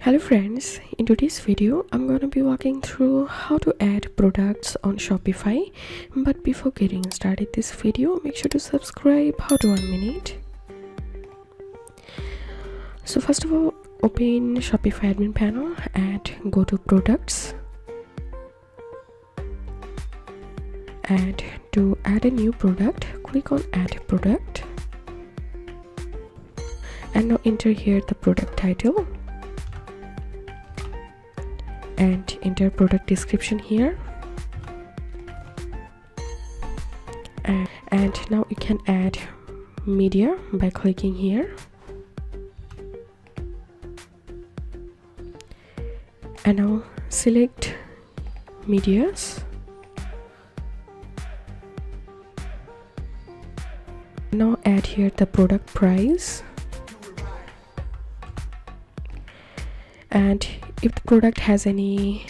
Hello friends, in today's video I'm going to be walking through how to add products on Shopify. But before getting started this video, make sure to subscribe. How to 1 minute. So first of all, open Shopify admin panel and go to products, and to add a new product, click on add product, and now enter here the product title and enter product description here, and now you can add media by clicking here, and now select medias. Now add here the product price, and if the product has any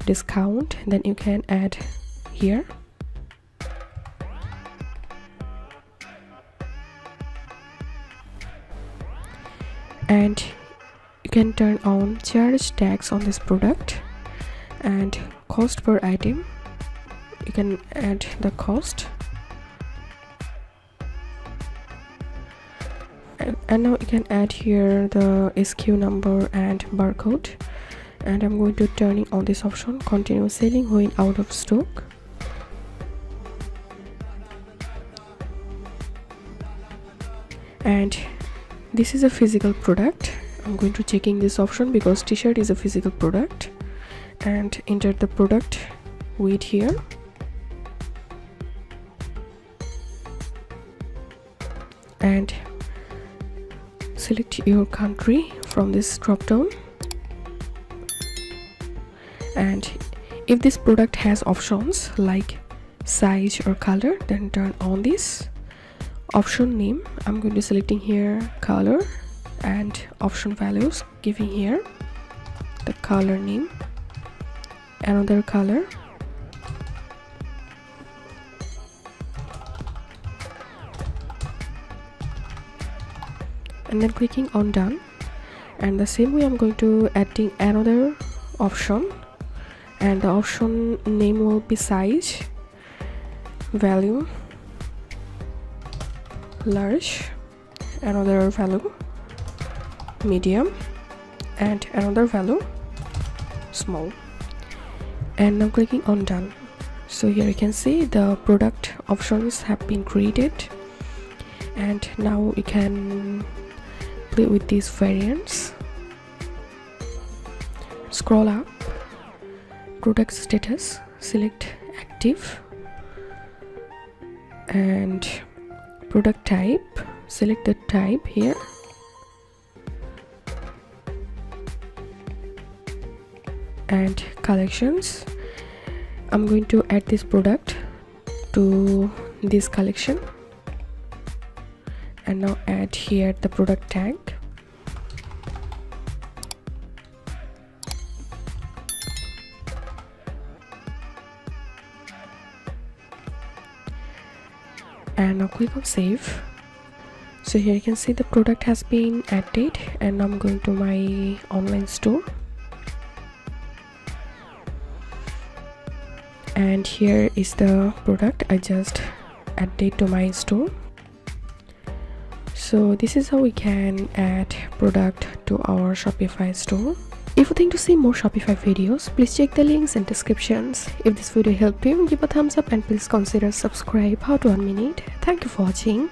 discount, then you can add here. And you can turn on charge tags on this product, and cost per item, you can add the cost. And now you can add here the SKU number and barcode, and I'm going to turn on this option, continue selling when out of stock. And this is a physical product. I'm going to checking this option because t-shirt is a physical product, and enter the product weight here, and select your country from this drop down. And if this product has options like size or color, then turn on this option name. I'm going to selecting here color, and option values, giving here the color name, another color, and then clicking on done. And the same way I'm going to adding another option, and the option name will be size, value large, another value medium, and another value small. And now clicking on done. So here you can see the product options have been created, and now you can play with these variants. Scroll up, product status, select active, and product type, select the type here, and collections. I'm going to add this product to this collection, and now add here the product tag, and now click on save. So here you can see the product has been added, and I'm going to my online store, and here is the product I just added to my store. So this is how we can add product to our Shopify store. If you think to see more Shopify videos, please check the links and descriptions. If this video helped you, give a thumbs up and please consider subscribe. How to 1 minute. Thank you for watching.